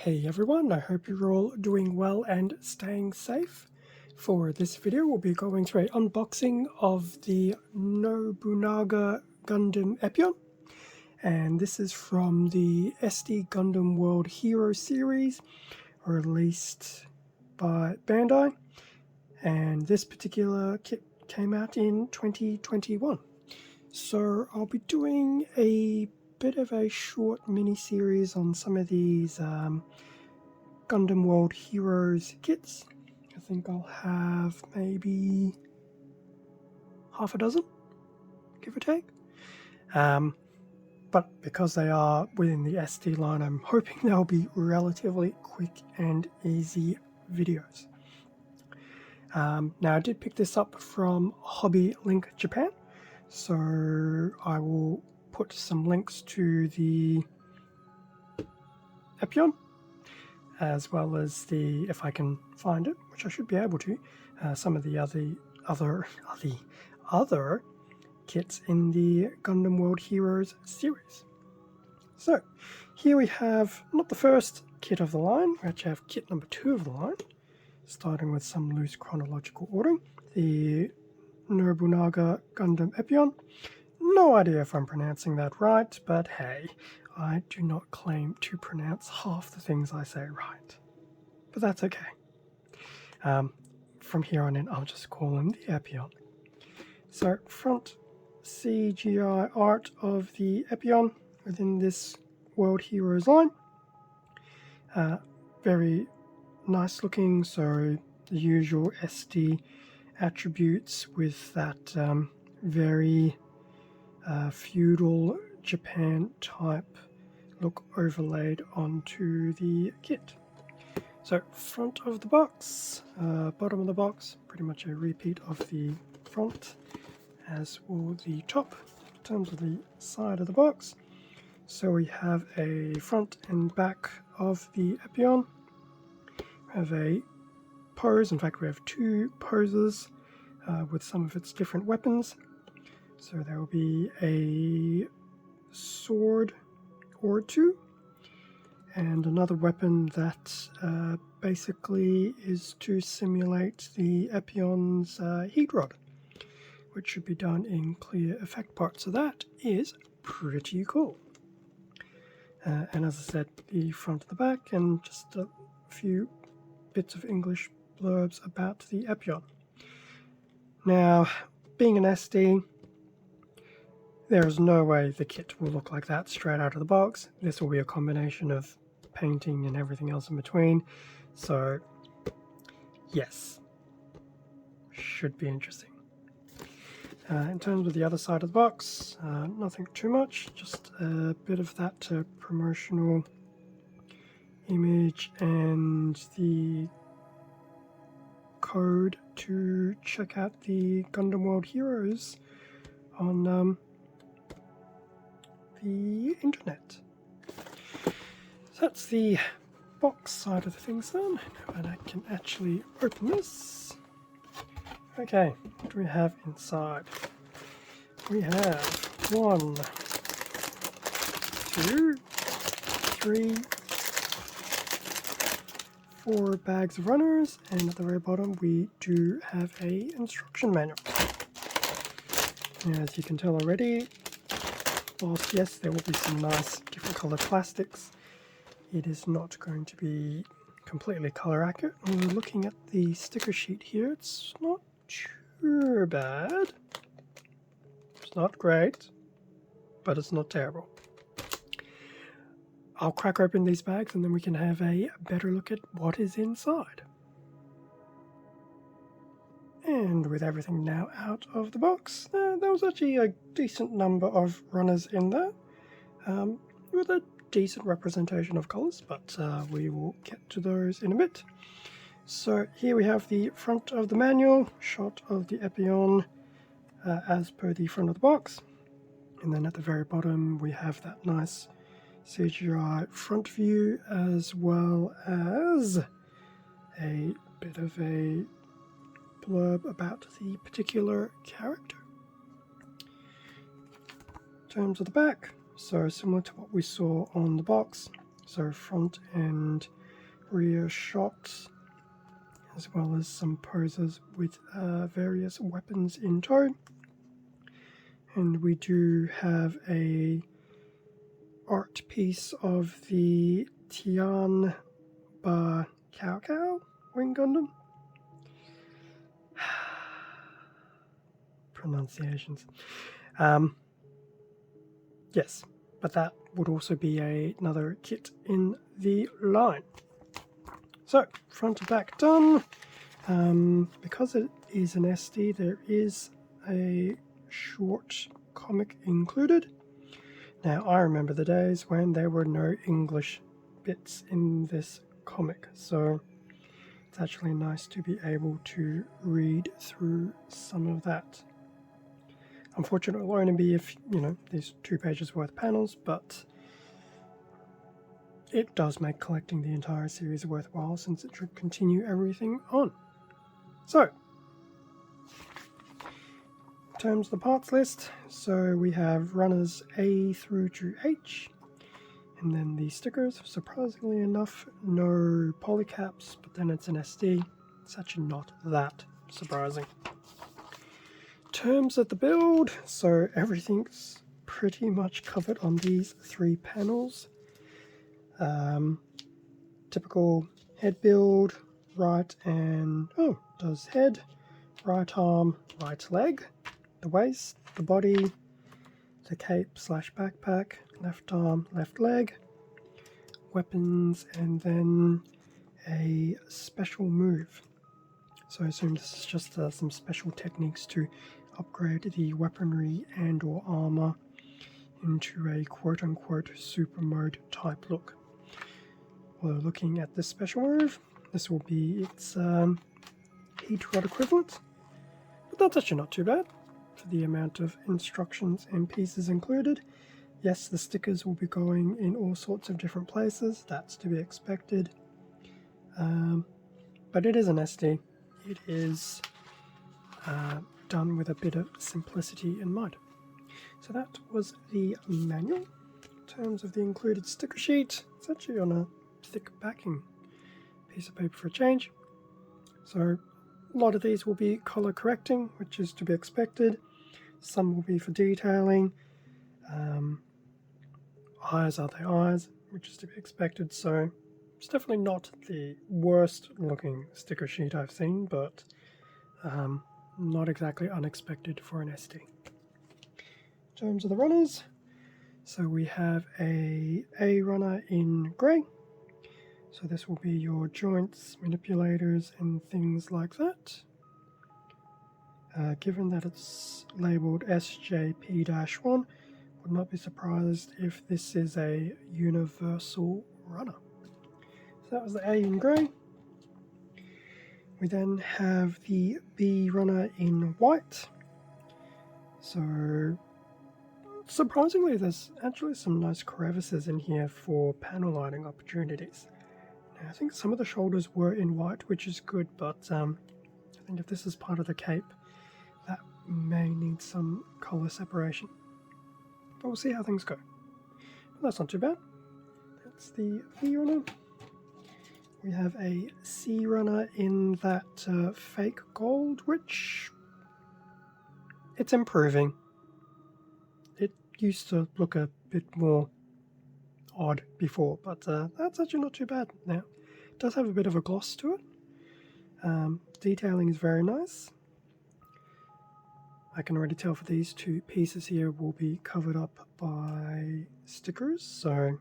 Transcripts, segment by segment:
Hey everyone, I hope you're all doing well and staying safe. For this video, we'll be going through an unboxing of the Nobunaga Gundam Epyon. And this is from the SD Gundam World Hero series, released by Bandai. And this particular kit came out in 2021. So I'll be doing a bit of a short mini-series on some of these Gundam World Heroes kits. I think I'll have maybe half a dozen, give or take. But because they are within the SD line, I'm hoping they'll be relatively quick and easy videos. Now, I did pick this up from Hobby Link Japan, so I will put some links to the Epyon, as well as the, if I can find it, which I should be able to, some of the other kits in the Gundam World Heroes series. So here we have not the first kit of the line, we actually have kit number 2 of the line, starting with some loose chronological ordering. The Nobunaga Gundam Epyon. No idea if I'm pronouncing that right, but hey, I do not claim to pronounce half the things I say right. But that's okay. From here on in, I'll just call him the Epyon. So, front CGI art of the Epyon within this World Heroes line. Very nice looking, so the usual SD attributes with that very feudal Japan type look overlaid onto the kit. So front of the box, bottom of the box, pretty much a repeat of the front as will the top in terms of the side of the box. So we have a front and back of the Epyon. We have a pose, in fact we have 2 poses with some of its different weapons. So there will be a sword or 2 and another weapon that basically is to simulate the Epyon's heat rod, which should be done in clear effect parts. So that is pretty cool. And as I said, the front and the back, and just a few bits of English blurbs about the Epyon. Now, being an SD, there's no way the kit will look like that straight out of the box. This will be a combination of painting and everything else in between. So, yes, should be interesting. In terms of the other side of the box, nothing too much, just a bit of that promotional image and the code to check out the Gundam World Heroes on the internet. So that's the box side of the things then, and I can actually open this. Okay, what do we have inside? We have 1, 2, 3, 4 bags of runners, and at the very bottom we do have a instruction manual. As you can tell already, whilst yes, there will be some nice different colored plastics, it is not going to be completely color accurate. When we're looking at the sticker sheet here, it's not too bad. It's not great, but it's not terrible. I'll crack open these bags and then we can have a better look at what is inside. And with everything now out of the box, there was actually a decent number of runners in there, with a decent representation of colors, but we will get to those in a bit. So here we have the front of the manual, shot of the Epyon as per the front of the box, and then at the very bottom we have that nice CGI front view, as well as a bit of a blurb about the particular character. In terms of the back, so similar to what we saw on the box, so front and rear shots, as well as some poses with various weapons in tow. And we do have a art piece of the Tian Ba Cao Cao Wing Gundam. Pronunciations. Yes, but that would also be another kit in the line. So, front to back done. Because it is an SD, there is a short comic included. Now, I remember the days when there were no English bits in this comic, so it's actually nice to be able to read through some of that. Unfortunately, it will only be if, these 2 pages worth panels, but it does make collecting the entire series worthwhile since it should continue everything on. So, in terms of the parts list, so we have runners A through to H, and then the stickers. Surprisingly enough, no polycaps, but then it's an SD. It's actually not that surprising. In terms of the build, so everything's pretty much covered on these 3 panels. Typical head build, right and, does head, right arm, right leg, the waist, the body, the cape / backpack, left arm, left leg, weapons, and then a special move. So I assume this is just some special techniques to upgrade the weaponry and or armor into a quote-unquote super mode type look. Although looking at this special move, this will be its heat rod equivalent, but that's actually not too bad for the amount of instructions and pieces included. Yes, the stickers will be going in all sorts of different places, that's to be expected, but it is an SD. It is done with a bit of simplicity in mind. So that was the manual. In terms of the included sticker sheet, it's actually on a thick backing piece of paper for a change. So a lot of these will be color correcting, which is to be expected. Some will be for detailing. Eyes are the eyes, which is to be expected. So it's definitely not the worst looking sticker sheet I've seen, but not exactly unexpected for an SD. In terms of the runners, so we have a runner in grey. So this will be your joints, manipulators, and things like that. Given that it's labelled SJP-1, would not be surprised if this is a universal runner. So that was the A in grey. We then have the B runner in white. So surprisingly, there's actually some nice crevices in here for panel lighting opportunities. Now, I think some of the shoulders were in white, which is good, but I think if this is part of the cape, that may need some colour separation. But we'll see how things go. But that's not too bad. That's the V runner. We have a C runner in that fake gold, which it's improving. It used to look a bit more odd before, but that's actually not too bad now. It does have a bit of a gloss to it. Detailing is very nice. I can already tell for these 2 pieces here will be covered up by stickers, so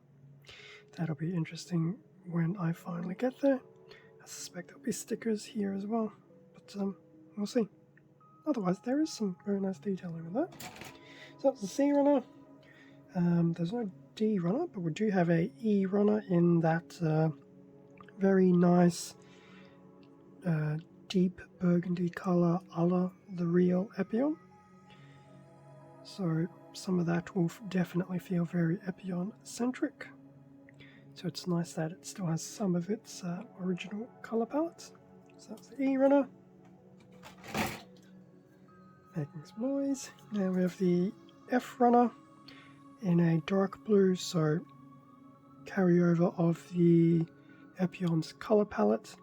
that'll be interesting when I finally get there. I suspect there'll be stickers here as well, but we'll see. Otherwise, there is some very nice detailing with that. So that's the C runner. There's no D runner, but we do have a E runner in that very nice deep burgundy colour a la the real Epyon. So some of that will definitely feel very Epyon centric. So it's nice that it still has some of its original colour palettes. So that's the E runner. Making some noise. Now we have the F runner in a dark blue, so carryover of the Epyon's color palette.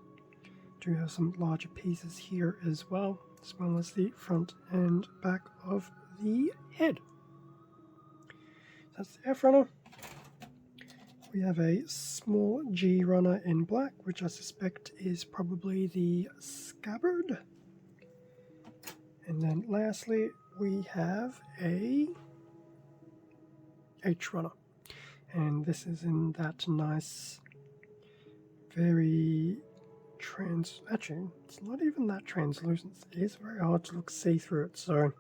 Do have some larger pieces here as well as the front and back of the head. That's the F runner. We have a small G runner in black, which I suspect is probably the scabbard. And then lastly, we have a H runner. And this is in that nice, very actually, it's not even that translucent. It is very hard to see through it, so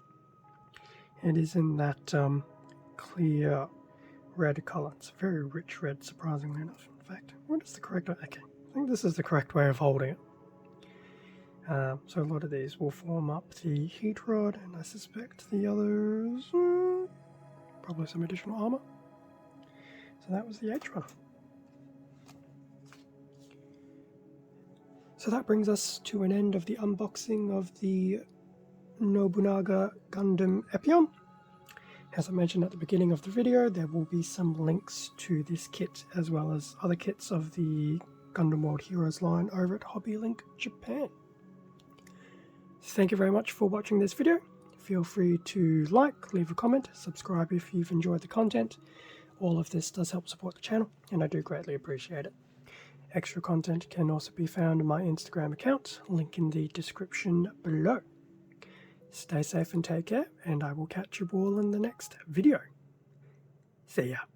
it is in that clear red color. It's a very rich red, surprisingly enough. In fact, what is the correct way? Okay, I think this is the correct way of holding it. So a lot of these will form up the heat rod, and I suspect the others, probably some additional armor. So that was the H runner. So that brings us to an end of the unboxing of the Nobunaga Gundam Epyon. As I mentioned at the beginning of the video, there will be some links to this kit as well as other kits of the Gundam World Heroes line over at HobbyLink Japan. Thank you very much for watching this video. Feel free to like, leave a comment, subscribe if you've enjoyed the content. All of this does help support the channel, and I do greatly appreciate it. Extra content can also be found on my Instagram account, link in the description below. Stay safe and take care, and I will catch you all in the next video. See ya.